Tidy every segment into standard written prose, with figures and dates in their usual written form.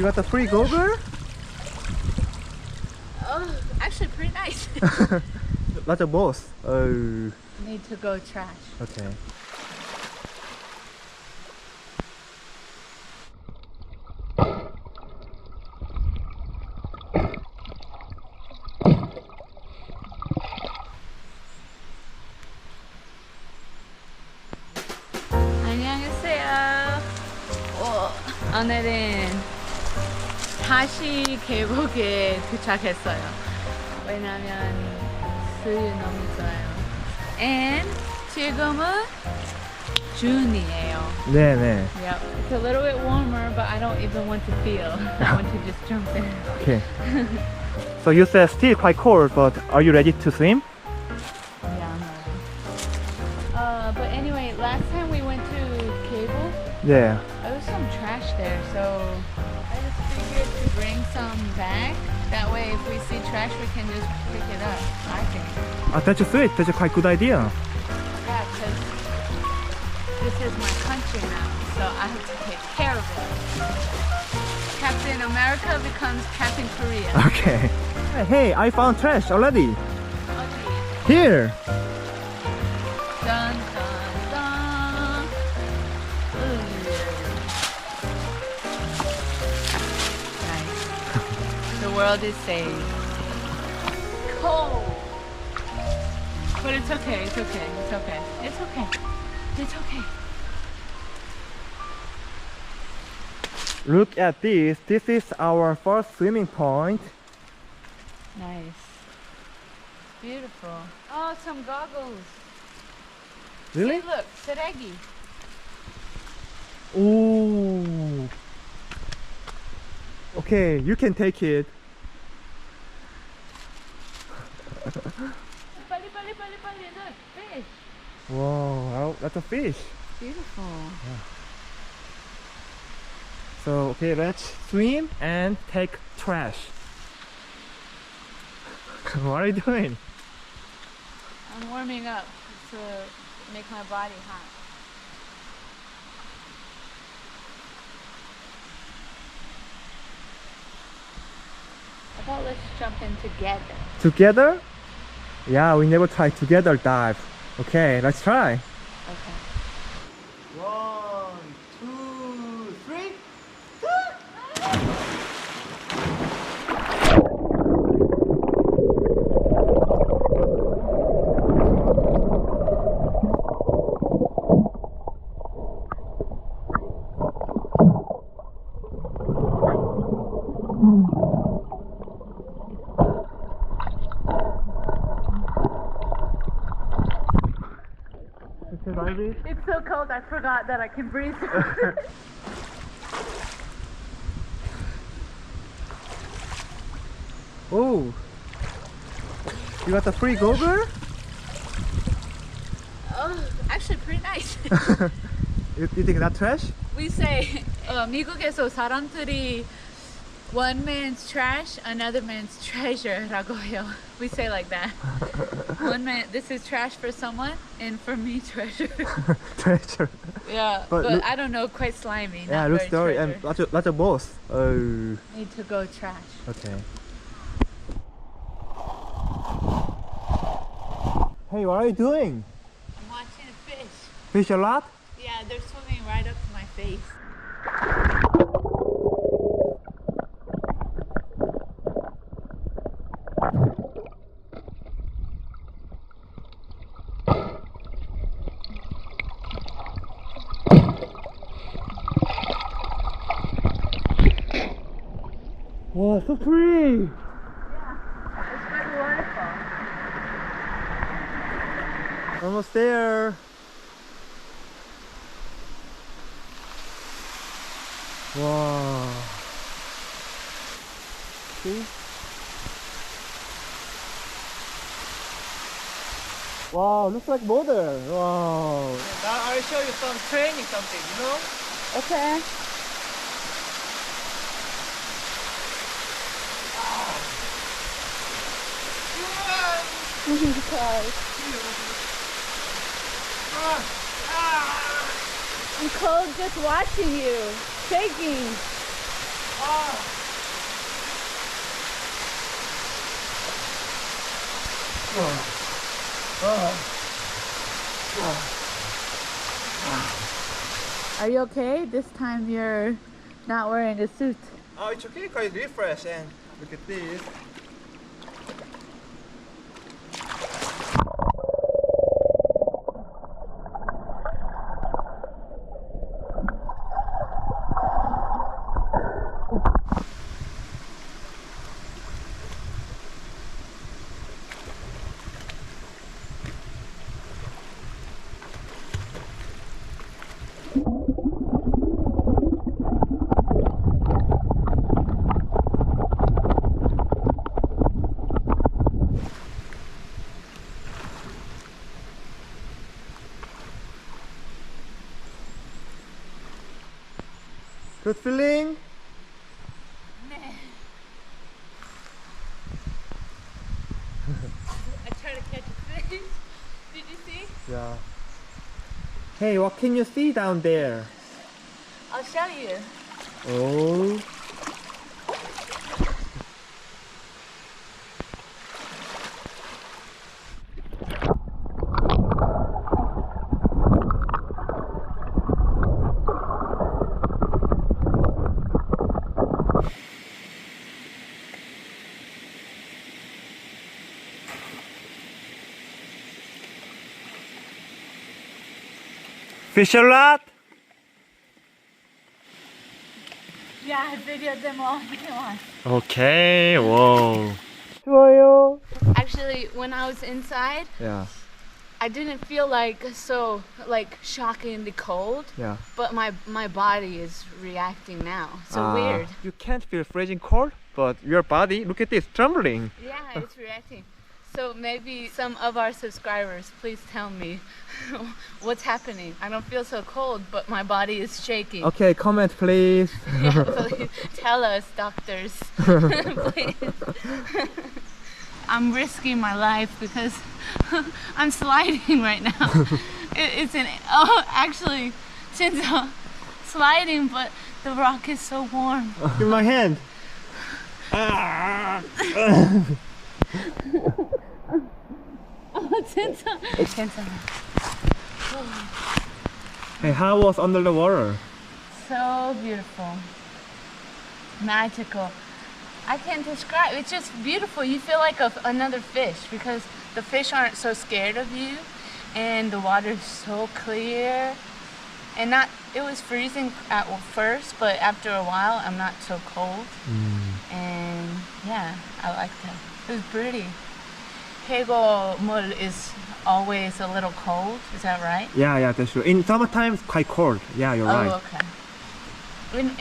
You got the free goggle? Oh, actually pretty nice. That's a boss. Oh. Need to go trash. Okay. 안녕하세요. 오늘은 다시 계곡에 도착했어요. 왜냐면 술 너무 좋아요. And 지금은 준이에요. 네네. Yep. It's a little bit warmer, but I don't even want to feel. I want to just jump in. Okay. So you said still quite cold, but are you ready to swim? Yeah, I'm ready. But anyway, last time we went to Cable, Yeah. there was some trash there, so I just figured to bring some back. That way, if we see trash, we can just pick it up, I think. That's sweet. That's a quite good idea. Yeah, because this is my country now, so I have to take care of it. Captain America becomes Captain Korea. Okay. Hey, I found trash already. Okay. Here. Dun, dun, dun. Ooh. Nice. The world is saved. Cold. But it's okay, it's okay, it's okay. It's okay. It's okay. Look at this. This is our first swimming point. Nice. Beautiful. Oh, some goggles. Really? See, look, 쓰레기. Ooh. Okay, you can take it. 빨리, 빨리, 빨리, 빨리. Look, fish. Wow, that's a fish. Beautiful. So, okay, let's swim and take trash. What are you doing? I'm warming up to make my body hot. How about let's jump in together? Together? Yeah, we never tried together dive. Okay, let's try. Okay. 1, 2, 3. It's so cold I forgot that I can breathe. Oh, you got the free goggle? Oh, actually pretty nice. You think that's trash? We say 미국에서 사람들이 one man's trash, another man's treasure라고 해요. We say like that. One man, this is trash for someone, and for me, treasure. Treasure. Yeah, But but look- I don't know, quite slimy. Yeah, not look very story and treasure. that's a boss. Oh, Need to go trash. okay. Hey, what are you doing? I'm watching a fish. Fish a lot? Yeah, they're swimming right up to my face. Wow, so pretty! It's by the waterfall. Almost there. Wow. See? Wow, looks like water. Wow. Now I'll show you some training something, you know? Okay. I'm cold just watching you, shaking. Are you okay? This time you're not wearing a suit. Oh, it's okay because it's refresh and look at this. Good feeling? I tried to catch a fish. Did you see? Yeah. Hey, what can you see down there? I'll show you. Oh. Fish a lot? Yeah, I videoed them all. Come on. Okay, whoa. 좋아요. Actually, when I was inside, Yeah, I didn't feel so shockingly cold. yeah. But my body is reacting now. So weird. You can't feel freezing cold, but your body, look at this, trembling. Yeah, it's reacting. So maybe some of our subscribers, please tell me what's happening. I don't feel so cold, but my body is shaking. Okay, comment please. Yeah, please tell us, doctors. Please. I'm risking my life because I'm sliding right now. Actually, 진짜 sliding, but the rock is so warm. Give my hand. 진짜 괜찮아. Hey, how was under the water? So beautiful, magical. I can't describe. It's just beautiful. You feel like another fish because the fish aren't so scared of you, and the water is so clear. And it was freezing at first, but after a while, I'm not so cold. And yeah, I liked it. It was pretty. 계곡물 is always a little cold. Is that right? Yeah, that's true. In summertime, it's quite cold. Yeah, you're right. Oh, okay.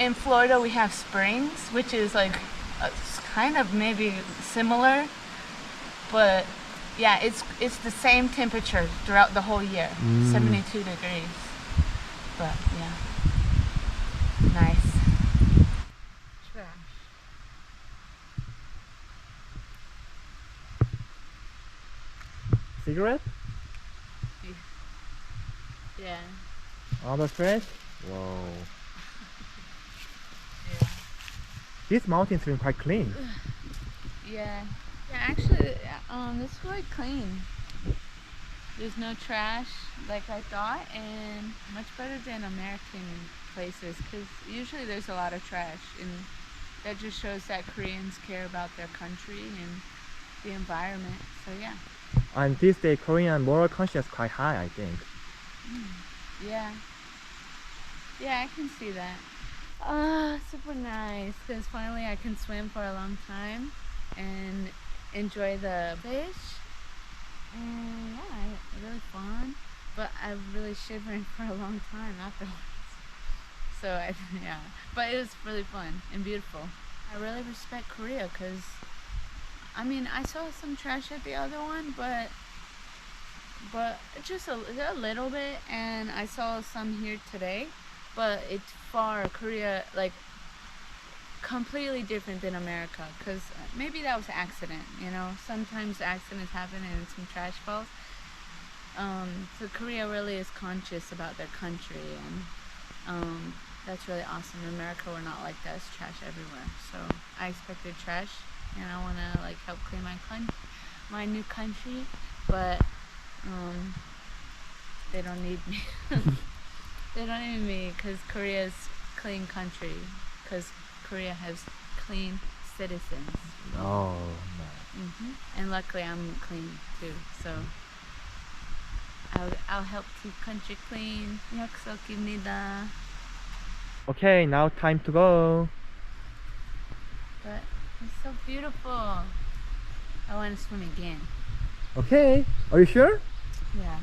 In Florida, we have springs, which is kind of maybe similar, but yeah, it's the same temperature throughout the whole year, 72 degrees. But yeah, nice. Trash. Cigarette? Yeah. All the trash? Whoa. Yeah. This mountain seems quite clean. Yeah. Yeah, actually, it's quite clean. There's no trash like I thought, and much better than American places, because usually there's a lot of trash, and that just shows that Koreans care about their country and the environment. So yeah. And these days, Korean moral conscience is quite high, I think. Yeah. Yeah, I can see that. Super nice, because finally I can swim for a long time and enjoy the fish. And yeah, really fun. But I'm really shivering for a long time afterwards. So yeah, but it was really fun and beautiful. I really respect Korea because, I mean, I saw some trash at the other one, but just a little bit, and I saw some here today. But it's Korea, completely different than America, because maybe that was an accident, sometimes accidents happen and some trash falls. So Korea really is conscious about their country, and That's really awesome. In America, we're not like that. It's trash everywhere. So I expected trash, and I want to like help clean my new country, but they don't need me. They don't need me because Korea's clean country. Because Korea has clean citizens. Oh, And luckily, I'm clean too. So I'll help keep country clean. 약속입니다. okay, now time to go. But it's so beautiful. I want to swim again. Okay, are you sure? Yeah.